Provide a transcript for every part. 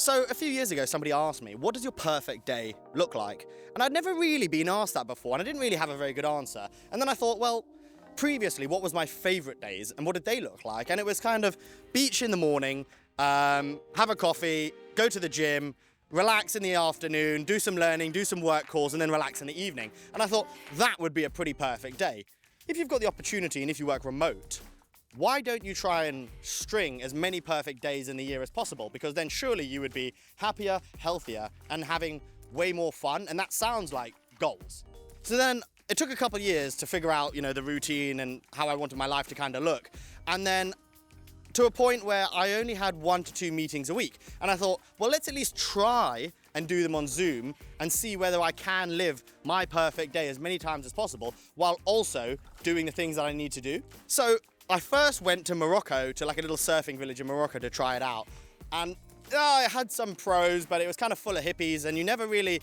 So a few years ago, somebody asked me, what does your perfect day look like? And I'd never really been asked that before, and I didn't really have a very good answer. And then I thought, well, previously, what was my favorite days and what did they look like? And it was kind of beach in the morning, have a coffee, go to the gym, relax in the afternoon, do some learning, do some work calls, and then relax in the evening. And I thought that would be a pretty perfect day. If you've got the opportunity and if you work remote, why don't you try and string as many perfect days in the year as possible? Because then surely you would be happier, healthier, and having way more fun. And that sounds like goals. So then it took a couple of years to figure out, the routine and how I wanted my life to kind of look. And then to a point where I only had 1 to 2 meetings a week. And I thought, well, let's at least try and do them on Zoom and see whether I can live my perfect day as many times as possible while also doing the things that I need to do. So I first went to Morocco, to like a little surfing village in Morocco to try it out. And I had some pros, but it was kind of full of hippies and you never really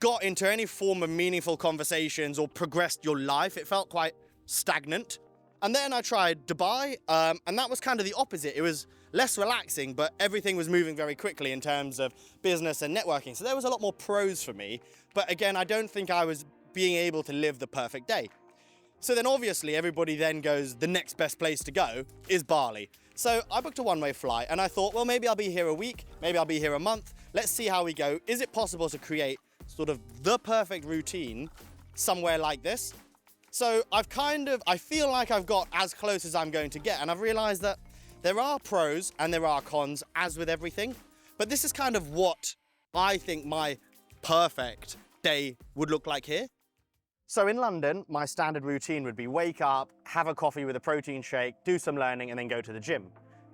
got into any form of meaningful conversations or progressed your life. It felt quite stagnant. And then I tried Dubai, and that was kind of the opposite. It was less relaxing, but everything was moving very quickly in terms of business and networking. So there was a lot more pros for me. But again, I don't think I was being able to live the perfect day. So then obviously everybody then goes, the next best place to go is Bali. So I booked a one-way flight and I thought, well, maybe I'll be here a week, maybe I'll be here a month. Let's see how we go. Is it possible to create sort of the perfect routine somewhere like this? So I feel like I've got as close as I'm going to get, and I've realized that there are pros and there are cons, as with everything. But this is kind of what I think my perfect day would look like here. So in London, my standard routine would be wake up, have a coffee with a protein shake, do some learning, and then go to the gym.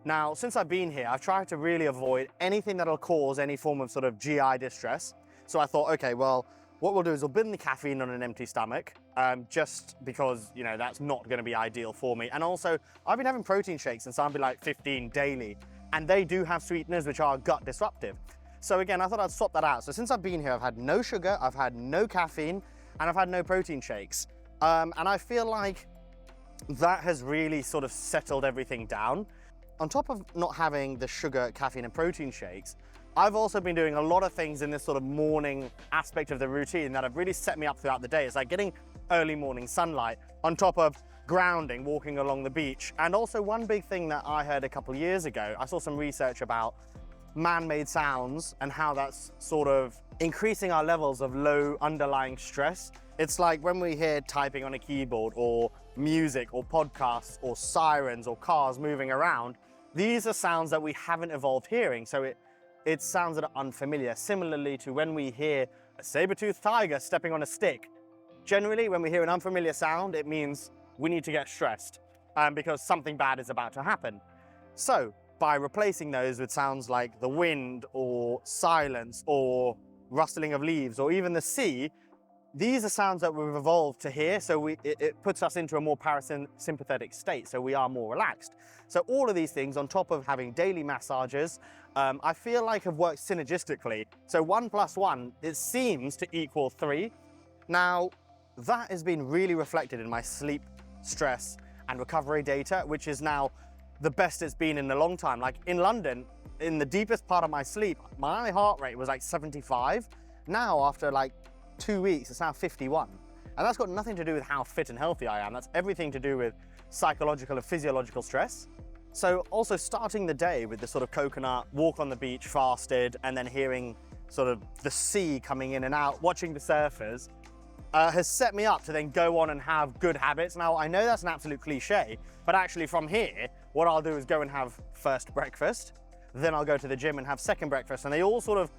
Now, since I've been here, I've tried to really avoid anything that'll cause any form of sort of GI distress. So I thought, okay, well, what we'll do is we'll bin the caffeine on an empty stomach, just because, that's not gonna be ideal for me. And also, I've been having protein shakes since I've been like 15 daily, and they do have sweeteners which are gut disruptive. So again, I thought I'd swap that out. So since I've been here, I've had no sugar, I've had no caffeine, and I've had no protein shakes. And I feel like that has really sort of settled everything down. On top of not having the sugar, caffeine, and protein shakes, I've also been doing a lot of things in this sort of morning aspect of the routine that have really set me up throughout the day. It's like getting early morning sunlight on top of grounding, walking along the beach. And also one big thing that I heard a couple of years ago, I saw some research about man-made sounds and how that's sort of increasing our levels of low underlying stress. It's like when we hear typing on a keyboard or music or podcasts or sirens or cars moving around, these are sounds that we haven't evolved hearing. So it's sounds that are unfamiliar. Similarly to when we hear a saber-toothed tiger stepping on a stick. Generally, when we hear an unfamiliar sound, it means we need to get stressed because something bad is about to happen. So by replacing those with sounds like the wind or silence or rustling of leaves or even the sea, these are sounds that we've evolved to hear, so it puts us into a more parasympathetic state, so we are more relaxed. So all of these things, on top of having daily massages, I feel like have worked synergistically. So 1 + 1, it seems to equal 3. Now, that has been really reflected in my sleep, stress, and recovery data, which is now the best it's been in a long time. Like in London, in the deepest part of my sleep, my heart rate was like 75. Now, after like 2 weeks, it's now 51. And that's got nothing to do with how fit and healthy I am. That's everything to do with psychological and physiological stress. So also starting the day with the sort of coconut, walk on the beach, fasted, and then hearing sort of the sea coming in and out, watching the surfers, has set me up to then go on and have good habits. Now, I know that's an absolute cliche, but actually from here, what I'll do is go and have first breakfast, then I'll go to the gym and have second breakfast, and they all sort of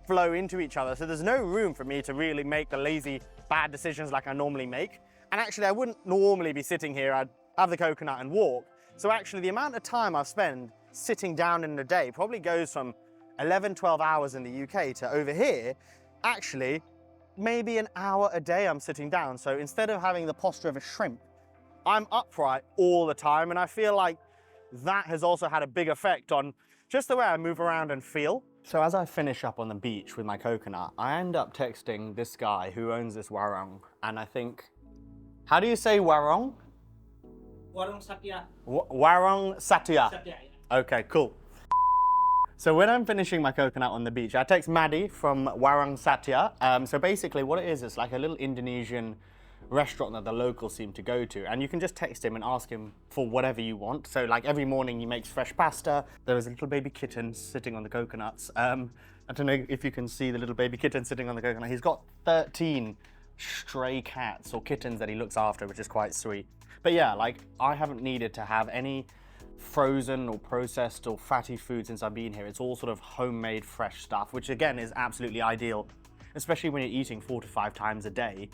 flow into each other. So there's no room for me to really make the lazy, bad decisions like I normally make. And actually, I wouldn't normally be sitting here. I'd have the coconut and walk. So actually, the amount of time I've spent sitting down in a day probably goes from 11, 12 hours in the UK to over here, actually, maybe an hour a day I'm sitting down. So instead of having the posture of a shrimp, I'm upright all the time. And I feel like that has also had a big effect on just the way I move around and feel. So as I finish up on the beach with my coconut, I end up texting this guy who owns this warung. And I think, how do you say warung? Warung Satya. Warung Satya. Satya, yeah. Okay, cool. So when I'm finishing my coconut on the beach, I text Maddie from Warung Satya. So basically what it is, it's like a little Indonesian restaurant that the locals seem to go to. And you can just text him and ask him for whatever you want. So like every morning he makes fresh pasta. There is a little baby kitten sitting on the coconuts. I don't know if you can see the little baby kitten sitting on the coconut. He's got 13 stray cats or kittens that he looks after, which is quite sweet. But yeah, like I haven't needed to have any frozen or processed or fatty food since I've been here. It's all sort of homemade fresh stuff, which again is absolutely ideal, especially when you're eating 4 to 5 times a day.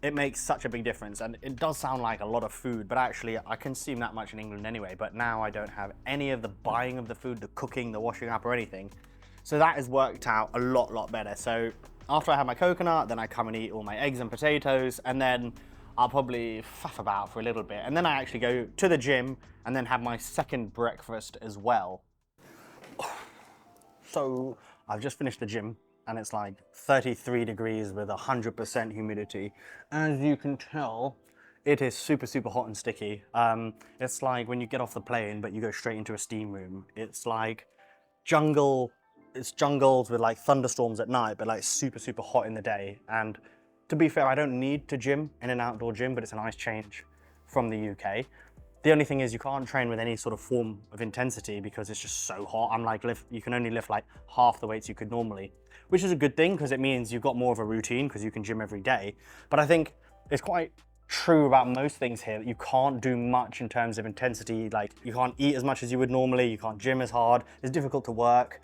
It makes such a big difference, and it does sound like a lot of food, but actually I consume that much in England anyway. But now I don't have any of the buying of the food, the cooking, the washing up or anything, so that has worked out a lot better. So after I have my coconut, then I come and eat all my eggs and potatoes, and then I'll probably faff about for a little bit, and then I actually go to the gym and then have my second breakfast as well. So I've just finished the gym and it's like 33 degrees with 100% humidity. As you can tell, it is super hot and sticky. It's like when you get off the plane but you go straight into a steam room. It's like jungle, it's jungles with like thunderstorms at night, but like super hot in the day. And to be fair, I don't need to gym in an outdoor gym, but it's a nice change from the UK. The only thing is you can't train with any sort of form of intensity because it's just so hot. I'm like, you can only lift like half the weights you could normally, which is a good thing because it means you've got more of a routine because you can gym every day. But I think it's quite true about most things here that you can't do much in terms of intensity. Like you can't eat as much as you would normally, you can't gym as hard, it's difficult to work.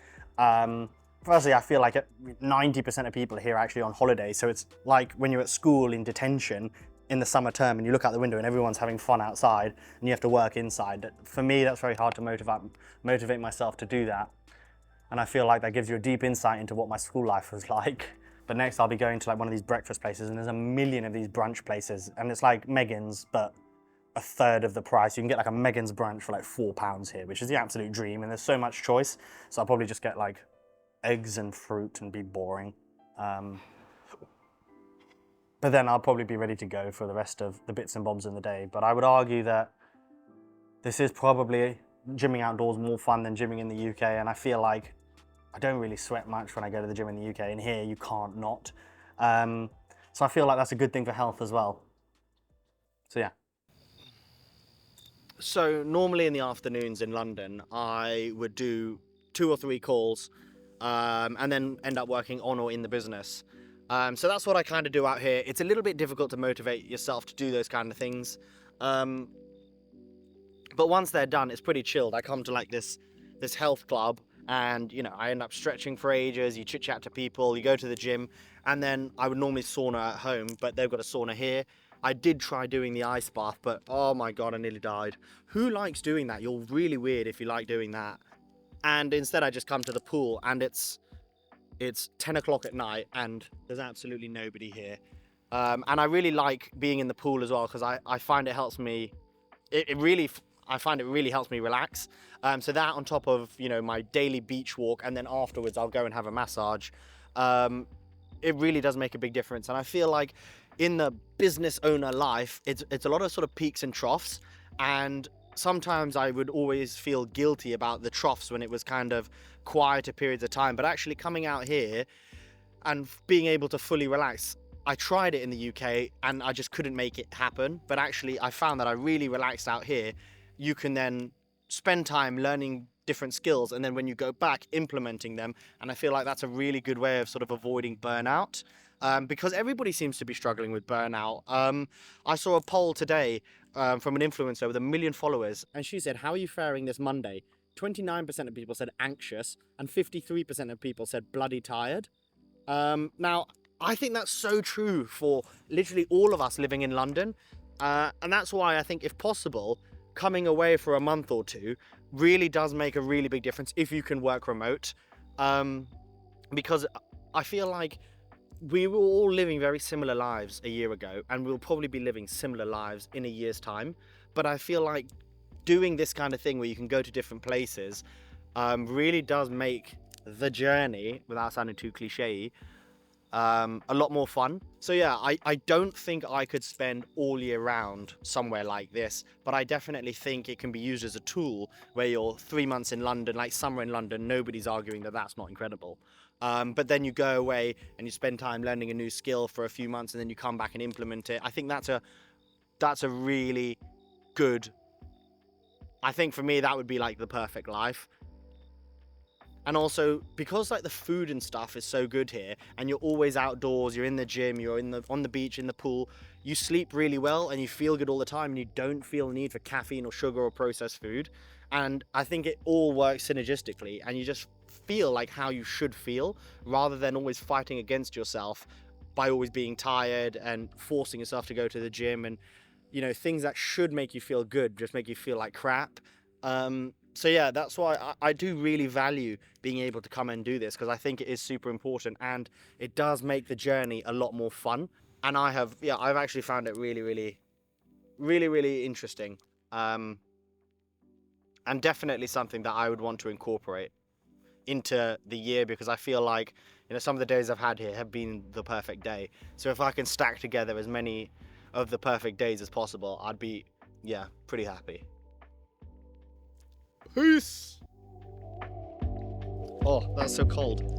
Firstly, I feel like 90% of people here are actually on holiday. So it's like when you're at school in detention in the summer term and you look out the window and everyone's having fun outside and you have to work inside. For me, that's very hard to motivate myself to do that. And I feel like that gives you a deep insight into what my school life was like. But next I'll be going to like one of these breakfast places, and there's a million of these brunch places, and it's like Megan's, but a third of the price. You can get like a Megan's brunch for like £4 here, which is the absolute dream, and there's so much choice. So I'll probably just get like eggs and fruit and be boring. But then I'll probably be ready to go for the rest of the bits and bobs in the day. But I would argue that this is probably gymming outdoors more fun than gymming in the UK, and I feel like I don't really sweat much when I go to the gym in the UK, and here you can't not. So I feel like that's a good thing for health as well. So yeah. So normally in the afternoons in London, I would do 2 or 3 calls and then end up working on or in the business. So that's what I kind of do out here. It's a little bit difficult to motivate yourself to do those kind of things. But once they're done, it's pretty chilled. I come to like this health club, and you know, I end up stretching for ages. You chit chat to people, you go to the gym, and then I would normally sauna at home, but they've got a sauna here. I did try doing the ice bath, but oh my God, I nearly died. Who likes doing that? You're really weird if you like doing that. And instead I just come to the pool, and it's 10 o'clock at night and there's absolutely nobody here. And I really like being in the pool as well, because I find it helps me, I find it really helps me relax. So that on top of, you know, my daily beach walk, and then afterwards I'll go and have a massage. It really does make a big difference. And I feel like in the business owner life, it's a lot of sort of peaks and troughs. And sometimes I would always feel guilty about the troughs when it was kind of quieter periods of time. But actually coming out here and being able to fully relax, I tried it in the UK and I just couldn't make it happen. But actually I found that I really relaxed out here. You can then spend time learning different skills, and then when you go back, implementing them. And I feel like that's a really good way of sort of avoiding burnout, because everybody seems to be struggling with burnout. I saw a poll today from an influencer with 1 million followers, and she said, how are you faring this Monday? 29% of people said anxious, and 53% of people said bloody tired. Now, I think that's so true for literally all of us living in London. And that's why I think, if possible, coming away for a month or 2 really does make a really big difference if you can work remote. Because I feel like we were all living very similar lives a year ago, and we'll probably be living similar lives in a year's time. But I feel like doing this kind of thing where you can go to different places really does make the journey, without sounding too cliche, a lot more fun. So yeah, I don't think I could spend all year round somewhere like this, but I definitely think it can be used as a tool where you're 3 months in London, like summer in London, nobody's arguing that that's not incredible. But then you go away and you spend time learning a new skill for a few months and then you come back and implement it. I think that's a really good, I think for me that would be like the perfect life. And also because like the food and stuff is so good here and you're always outdoors, you're in the gym, you're on the beach, in the pool, you sleep really well and you feel good all the time and you don't feel the need for caffeine or sugar or processed food. And I think it all works synergistically and you just feel like how you should feel rather than always fighting against yourself by always being tired and forcing yourself to go to the gym, and things that should make you feel good just make you feel like crap. So yeah, that's why I do really value being able to come and do this, because I think it is super important and it does make the journey a lot more fun. And I've actually found it really, really, really, really interesting. And definitely something that I would want to incorporate into the year, because I feel like, some of the days I've had here have been the perfect day. So if I can stack together as many of the perfect days as possible, I'd be, yeah, pretty happy. Peace. Oh, that's so cold.